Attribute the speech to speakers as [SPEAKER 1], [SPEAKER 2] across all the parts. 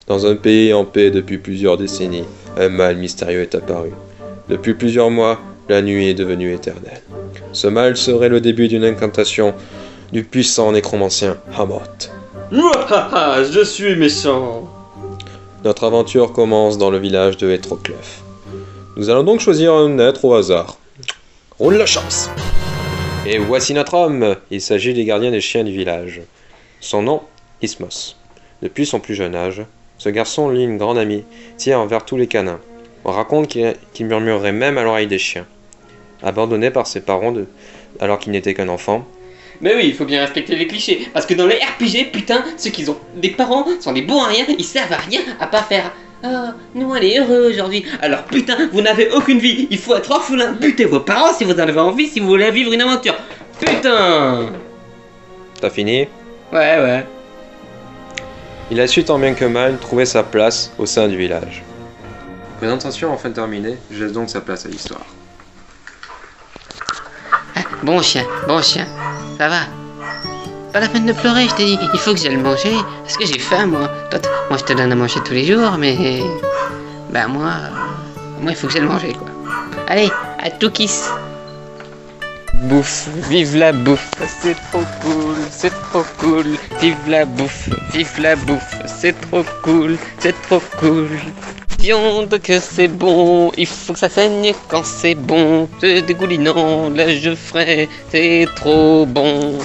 [SPEAKER 1] Dans un pays en paix depuis plusieurs décennies, un mal mystérieux est apparu. Depuis plusieurs mois, la nuit est devenue éternelle. Ce mal serait le début d'une incantation du puissant nécromancien Hamoth.
[SPEAKER 2] Mouahaha, je suis méchant.
[SPEAKER 1] Notre aventure commence dans le village de Hétroclef. Nous allons donc choisir un être au hasard. Roule la chance! Et voici notre homme! Il s'agit des gardiens des chiens du village. Son nom, Ismos. Depuis son plus jeune âge, ce garçon lie une grande amitié envers tous les canins. On raconte qu'il murmurerait même à l'oreille des chiens. Abandonné par ses parents alors qu'il n'était qu'un enfant.
[SPEAKER 2] Mais oui, il faut bien respecter les clichés, parce que dans les RPG, putain, ceux qui ont des parents sont des bons à rien, ils servent à rien à pas faire. Ah, nous on est heureux aujourd'hui. Alors putain, vous n'avez aucune vie, il faut être orphelin. Butez vos parents si vous en avez envie, si vous voulez vivre une aventure. Putain!
[SPEAKER 1] T'as fini?
[SPEAKER 2] Ouais.
[SPEAKER 1] Il a su tant bien que mal trouver sa place au sein du village. Présentation enfin terminée, je laisse donc sa place à l'histoire.
[SPEAKER 3] Bon chien, ça va. Pas la peine de pleurer, je t'ai dit, il faut que j'aille manger, parce que j'ai faim moi. Toi, moi je te donne à manger tous les jours, mais... Bah moi il faut que j'aille manger quoi. Allez, à tout kiss.
[SPEAKER 2] Bouffe, vive la bouffe, c'est trop cool, vive la bouffe, c'est trop cool. Viande que c'est bon, il faut que ça saigne quand c'est bon. C'est dégoulinant, là je ferai, c'est trop bon.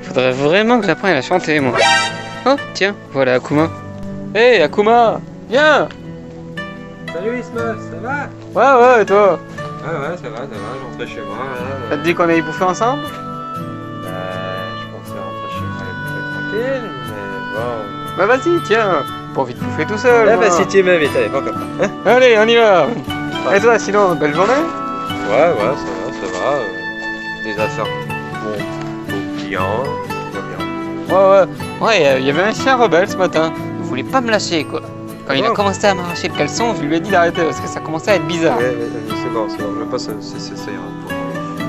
[SPEAKER 2] Faudrait vraiment que j'apprenne à chanter moi. Oh tiens, voilà Akuma. Hey Akuma, viens.
[SPEAKER 1] Salut Ismos, ça va?
[SPEAKER 2] Ouais, et toi?
[SPEAKER 1] Ouais, ça va, j'entrais chez moi.
[SPEAKER 2] Ça te dit qu'on aille bouffer ensemble?
[SPEAKER 1] Je pensais rentrer chez moi et bouffer tranquille, mais bon...
[SPEAKER 2] Bah vas-y, tiens, pas envie de bouffer tout seul. moi.
[SPEAKER 1] si tu m'invites, allez, pas comme ça.
[SPEAKER 2] Allez, on y va. Et toi, sinon, belle journée?
[SPEAKER 1] Ouais, ça va. Des affaires bon clients, tout va bien.
[SPEAKER 2] Ouais, il y avait un chien rebelle ce matin. Il voulait pas me lâcher, quoi. Quand il a commencé à m'arracher le caleçon, je lui ai dit d'arrêter parce que ça commençait à être bizarre.
[SPEAKER 1] Ouais, c'est bon, je passe, ça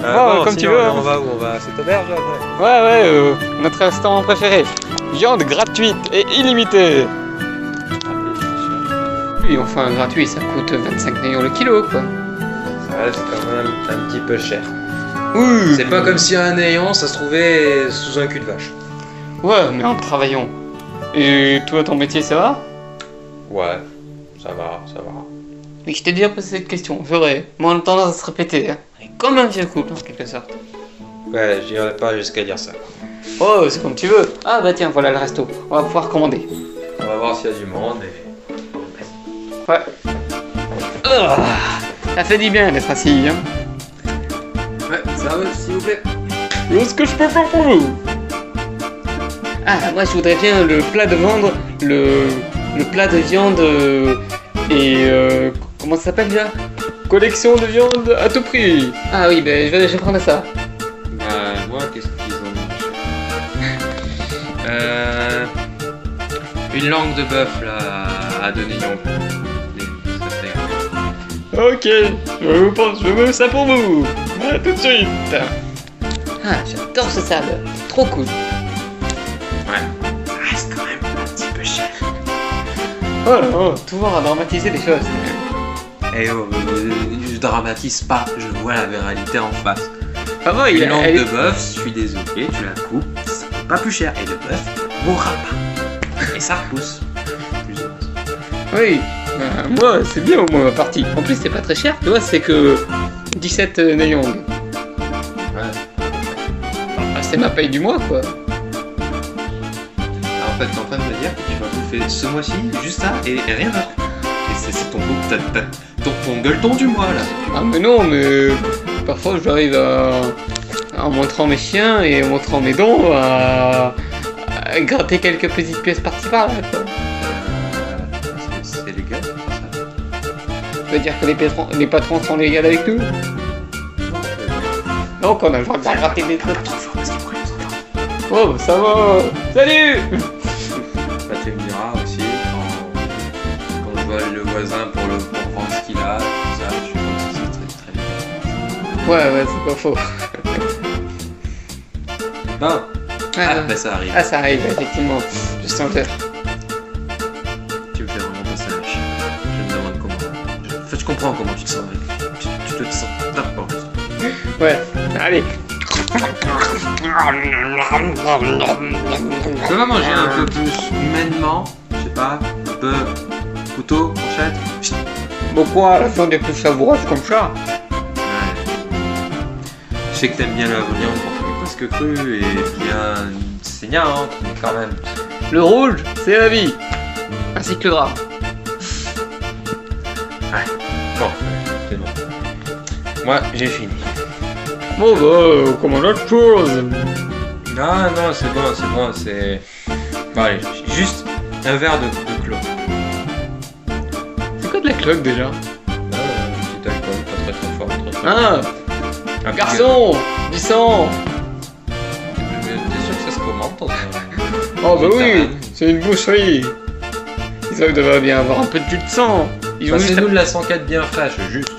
[SPEAKER 1] ira.
[SPEAKER 2] Comme tu veux.
[SPEAKER 1] On va où? On va à cette auberge après?
[SPEAKER 2] Ouais, notre restaurant préféré. Viande gratuite et illimitée. Oui, enfin, gratuit, ça coûte 25 millions le kilo, quoi.
[SPEAKER 1] Ça reste quand même un petit peu cher.
[SPEAKER 2] Oui.
[SPEAKER 1] C'est pas comme si un néant, ça se trouvait sous un cul de vache.
[SPEAKER 2] Ouais, mais en travaillant. Et toi, ton métier, ça va?
[SPEAKER 1] Ouais, ça va.
[SPEAKER 2] Oui, je t'ai déjà posé cette question, c'est vrai. Mais on a tendance à se répéter, hein. Comme un vieux couple, en quelque sorte.
[SPEAKER 1] Ouais, j'irai pas jusqu'à dire ça.
[SPEAKER 2] Oh, c'est comme tu veux. Ah bah tiens, voilà le resto. On va pouvoir commander.
[SPEAKER 1] On va voir s'il y a du monde et...
[SPEAKER 2] Ouais. Ça fait du bien d'être assis, hein.
[SPEAKER 1] Ouais, ça va, s'il vous plaît.
[SPEAKER 2] Qu'est-ce que je peux faire pour vous? Ah, moi je voudrais bien le plat de viande, le plat de viande et comment ça s'appelle déjà? Collection de viande à tout prix. Ah oui, ben je vais prendre ça.
[SPEAKER 1] Moi, qu'est-ce qu'ils ont une langue de bœuf, là, à 2 millions.
[SPEAKER 2] Ok, je veux ça pour vous. À tout de suite. Ah, j'adore ce sable. Trop cool.
[SPEAKER 1] Ouais. Ça reste quand même un petit peu cher.
[SPEAKER 2] Oh non, toujours à dramatiser les choses.
[SPEAKER 1] Je dramatise pas, je vois la réalité en face.
[SPEAKER 2] Ah ouais,
[SPEAKER 1] Une langue de bœuf, je suis désolé, tu la coupes, c'est pas plus cher. Et le bœuf mourra pas. Et ça repousse.
[SPEAKER 2] Oui, moi c'est bien au moins ma partie. En plus c'est pas très cher, tu vois, c'est que 17 Nayong.
[SPEAKER 1] Ouais.
[SPEAKER 2] Ah, c'est ma paye du mois quoi.
[SPEAKER 1] En fait, t'es en train de me dire que tu vas bouffer ce mois-ci juste ça et rien d'autre. Et c'est ton gueuleton du mois là.
[SPEAKER 2] Ah mais non, mais parfois j'arrive en montrant mes chiens et en montrant mes dons à gratter quelques petites pièces par-ci par-là quoi.
[SPEAKER 1] C'est légal ça.
[SPEAKER 2] Ça veut dire que les patrons sont légaux avec nous. Donc on a le droit de gratter des trucs. Oh bah ça va. Salut.
[SPEAKER 1] Bah, tu me diras aussi quand je vois le voisin pour vendre ce qu'il a, tout ça, je pense que c'est très bien.
[SPEAKER 2] Ouais, c'est pas faux.
[SPEAKER 1] Bon, Ah, bah ça arrive.
[SPEAKER 2] Ah, ça arrive, effectivement. Je sens que...
[SPEAKER 1] Tu me fais vraiment passer la chien. Je me demande comment. En fait, je comprends comment tu te sens. Tu te sens tapant.
[SPEAKER 2] Ouais, allez.
[SPEAKER 1] Tu vas manger un peu plus humainement. Je sais pas, un peu couteau, fourchette. Chut.
[SPEAKER 2] Bon quoi, la viande est plus savoureuse comme ça.
[SPEAKER 1] Je sais que t'aimes bien la viande quand elle est presque crue et bien saignante, mais quand même.
[SPEAKER 2] Le rouge, c'est la vie. Ainsi que le gras.
[SPEAKER 1] Bon, c'est bon. Moi, j'ai fini.
[SPEAKER 2] Bon bah, comme on a autre chose.
[SPEAKER 1] Non, c'est bon, c'est... Bon allez, juste un verre de clos.
[SPEAKER 2] C'est quoi de la cloque déjà?
[SPEAKER 1] Petit alcool, pas très fort, très fort.
[SPEAKER 2] Ah,
[SPEAKER 1] Un
[SPEAKER 2] garçon, du sang.
[SPEAKER 1] T'es sûr que ça se commande dans un...
[SPEAKER 2] Oh bah oui,
[SPEAKER 1] Taverne.
[SPEAKER 2] c'est une boucherie. Ils devraient bien avoir un peu de jus de sang. Ils ont juste...
[SPEAKER 1] Passez-nous de la sanquette bien fraîche, juste.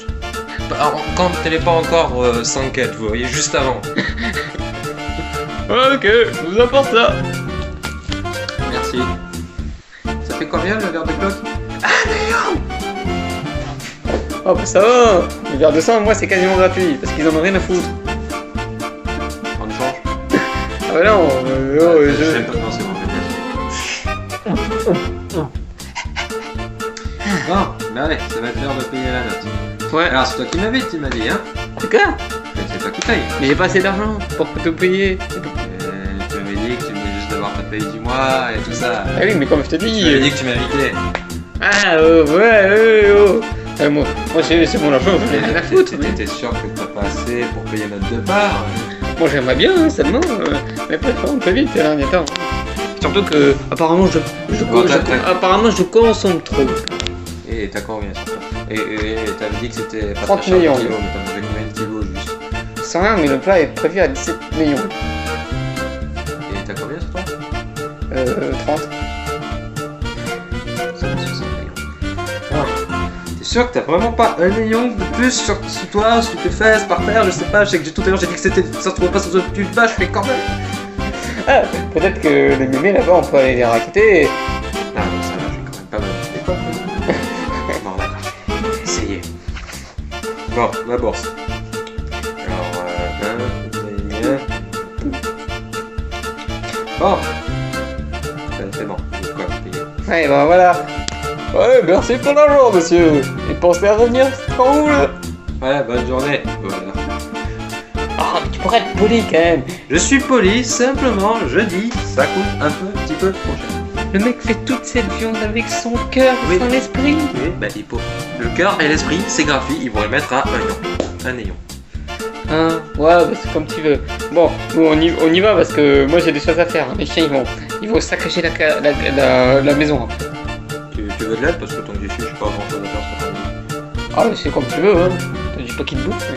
[SPEAKER 1] Quand elle n'est pas encore sanquette, vous voyez, juste avant.
[SPEAKER 2] Ok, je vous apporte ça.
[SPEAKER 1] Merci. Ça fait combien le verre de cloque?
[SPEAKER 2] Oh bah ça va. Le verre de sang, moi c'est quasiment gratuit parce qu'ils en ont rien à foutre.
[SPEAKER 1] On change.
[SPEAKER 2] Ah bah non,
[SPEAKER 1] Je sais pas, non, c'est bon, je vais Bon, mais allez, ça va être l'heure de payer la note.
[SPEAKER 2] Ouais.
[SPEAKER 1] Alors, c'est toi qui m'invites, tu m'as dit, hein?
[SPEAKER 2] En tout cas,
[SPEAKER 1] C'est toi qui paye.
[SPEAKER 2] mais j'ai pas assez d'argent pour tout payer.
[SPEAKER 1] Tu m'avais dit que tu venais juste d'avoir ta paye du mois et tout ça.
[SPEAKER 2] Ah oui, mais comme je te
[SPEAKER 1] Tu m'avais
[SPEAKER 2] dis.
[SPEAKER 1] dit que tu m'invitais.
[SPEAKER 2] Ah ouais. Moi c'est mon argent, j'en ai rien à foutre. mais-
[SPEAKER 1] T'étais sûr que t'as pas assez pour payer notre départ?
[SPEAKER 2] Moi j'aimerais bien, hein, seulement. Mais après, on peut vite, là, attends. Surtout que, apparemment, apparemment, je consomme trop.
[SPEAKER 1] Et t'as combien sur toi? Et t'avais dit que c'était pas
[SPEAKER 2] 30
[SPEAKER 1] très cher
[SPEAKER 2] millions.
[SPEAKER 1] le kilo, mais t'as mangé combien de kilos juste?
[SPEAKER 2] Sans rien, mais le plat est prévu à 17 millions.
[SPEAKER 1] Et t'as combien sur toi?
[SPEAKER 2] 30.
[SPEAKER 1] Ça va, 60 millions. Ah, t'es sûr que t'as vraiment pas 1 million de plus sur toi, sur tes fesses, par terre, je sais pas, je sais que tout à l'heure j'ai dit que c'était, ça se trouvait pas sur une vache, mais quand même.
[SPEAKER 2] Ah, peut-être que les mémés là-bas, on peut aller les raqueter.
[SPEAKER 1] Ah non, ça va, je vais quand même pas me des quoi. Bon, d'accord, je vais essayer. Bon, la bourse. Alors, bon. C'est bon, quoi, payer.
[SPEAKER 2] Ouais, bah voilà. Ouais, merci pour l'argent, monsieur. Et pensez à revenir, c'est trop cool.
[SPEAKER 1] Ouais, bonne journée. Voilà.
[SPEAKER 2] Ah, mais tu pourrais être poli quand même.
[SPEAKER 1] Je suis poli, simplement, je dis, ça coûte un petit peu trop cher.
[SPEAKER 2] Le mec fait toute cette viande avec son cœur,
[SPEAKER 1] Oui.
[SPEAKER 2] son esprit.
[SPEAKER 1] Oui, bah il faut. Le cœur et l'esprit, c'est gratuit, ils vont le mettre à 1 lion. 1 lion.
[SPEAKER 2] Hein, ouais, bah c'est comme tu veux. Bon, nous on y va parce que moi j'ai des choses à faire. Les chiens ils vont saccager la maison.
[SPEAKER 1] Tu veux de l'aide parce que tant que j'y suis, je sais pas grand chose à faire cet après-midi.
[SPEAKER 2] Ah, mais c'est comme tu veux, hein. Je dis pas qu'ils te bouffent.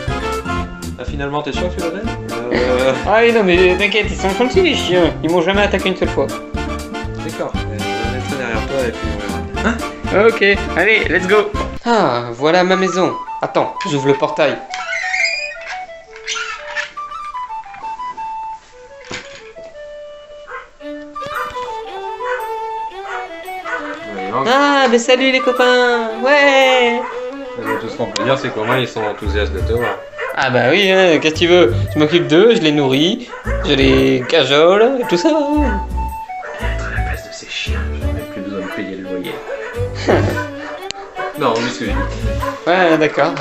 [SPEAKER 1] Ah, finalement, t'es sûr que tu veux de l'aide
[SPEAKER 2] Ah oui, non, mais t'inquiète, ils sont gentils les chiens. Ils m'ont jamais attaqué une seule fois.
[SPEAKER 1] D'accord, je vais mettre ça derrière toi et puis on verra. Hein?
[SPEAKER 2] Ok, allez, let's go. Ah, voilà ma maison. Attends, j'ouvre le portail.
[SPEAKER 1] Voyons.
[SPEAKER 2] Ah, mais salut les copains. Ouais.
[SPEAKER 1] Tout ce qu'on peut dire, c'est comment ils sont enthousiastes de te voir.
[SPEAKER 2] Ah bah oui, hein, qu'est-ce que tu veux? Je m'occupe d'eux, je les nourris, je les cajole, et tout ça.
[SPEAKER 1] À la place de ces chiens, j'aurais même plus besoin de payer le loyer. Non, juste ce que j'ai dit.
[SPEAKER 2] Ouais, d'accord.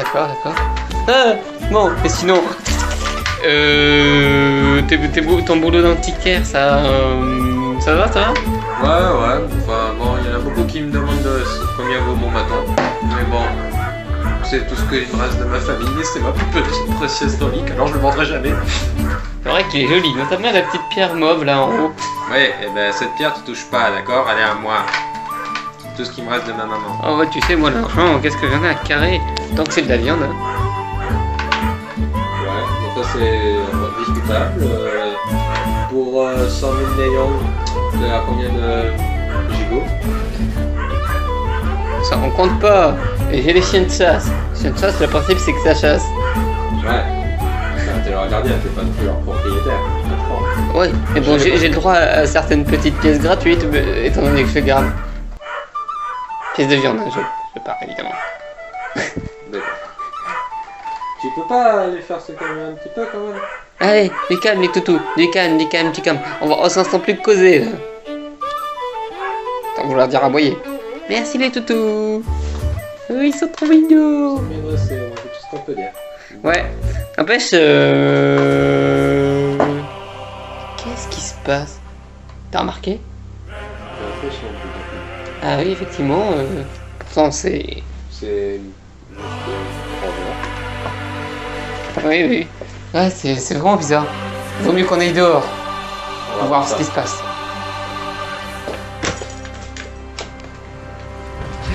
[SPEAKER 2] Ah, bon, et sinon, ton boulot d'antiquaire, ça va?
[SPEAKER 1] Ouais, enfin bon, il y en a beaucoup qui me demandent combien vaut mon maton. Mais bon, c'est tout ce qu'il me reste de ma famille, c'est ma plus petite précieuse relique, alors je le vendrai jamais.
[SPEAKER 2] C'est vrai qu'il est joli, notamment la petite pierre mauve là en haut.
[SPEAKER 1] Ouais, et ben cette pierre tu touches pas, d'accord? Elle est à moi. C'est tout ce qui me reste de ma maman.
[SPEAKER 2] Oh bah tu sais, moi l'argent, qu'est-ce que j'en ai à carré? Tant que c'est de la viande. Hein.
[SPEAKER 1] Ouais, donc ça c'est discutable. Pour 100 000 millions, t'es à combien de gigots?
[SPEAKER 2] Ça on compte pas. Et j'ai les chiens de chasse. Les chiens de chasse, le principe c'est que ça chasse.
[SPEAKER 1] Ouais. Bah, tu leur as gardiens, t'es pas non plus leur propriétaire.
[SPEAKER 2] Ouais, mais bon, j'ai le droit à certaines petites pièces gratuites, étant donné que je garde. Pièces de viande, hein, je pars évidemment.
[SPEAKER 1] D'accord. Tu peux pas les faire se calmer un petit peu quand même?
[SPEAKER 2] Allez, du calme les toutous, du calme. On s'entend plus que causer là. Tant vouloir dire aboyer. Merci les toutous. Oui, ils sont trop mignons.
[SPEAKER 1] Bien dressé, c'est tout ce qu'on peut dire.
[SPEAKER 2] Ouais, n'empêche, qu'est-ce qui se passe? T'as remarqué?
[SPEAKER 1] J'ai l'impression que
[SPEAKER 2] Ah oui, effectivement, pourtant c'est...
[SPEAKER 1] c'est juste étrange.
[SPEAKER 2] Oui. Ouais, c'est vraiment bizarre. Vaut mieux qu'on aille dehors pour voir ce qui se passe.
[SPEAKER 1] On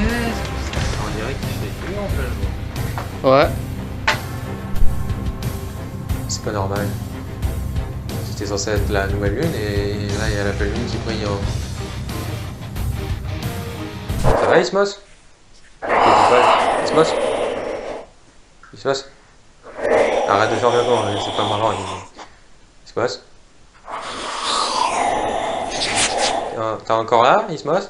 [SPEAKER 1] dirait qu'il fait nuit en plein jour.
[SPEAKER 2] Ouais.
[SPEAKER 1] C'est pas normal. C'était censé être la nouvelle lune et là il y a la pleine lune qui brille. Ça va Ismos? Ismos? Ismos? Arrête de faire le con, c'est pas marrant. Ismos? T'es encore là, Ismos?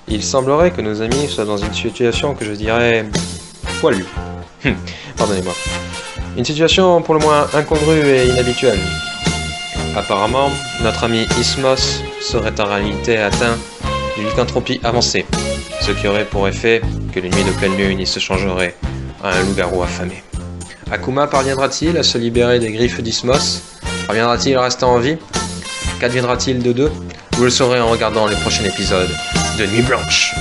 [SPEAKER 1] Il semblerait que nos amis soient dans une situation que je dirais poilue. Pardonnez-moi. Une situation pour le moins incongrue et inhabituelle. Apparemment, notre ami Ismos serait en réalité atteint d'une lycanthropie avancée, ce qui aurait pour effet que les nuits de pleine lune il se changerait à un loup-garou affamé. Akuma parviendra-t-il à se libérer des griffes d'Ismos? Parviendra-t-il à rester en vie? Qu'adviendra-t-il de deux? Vous le saurez en regardant les prochains épisodes de Nuit Blanche.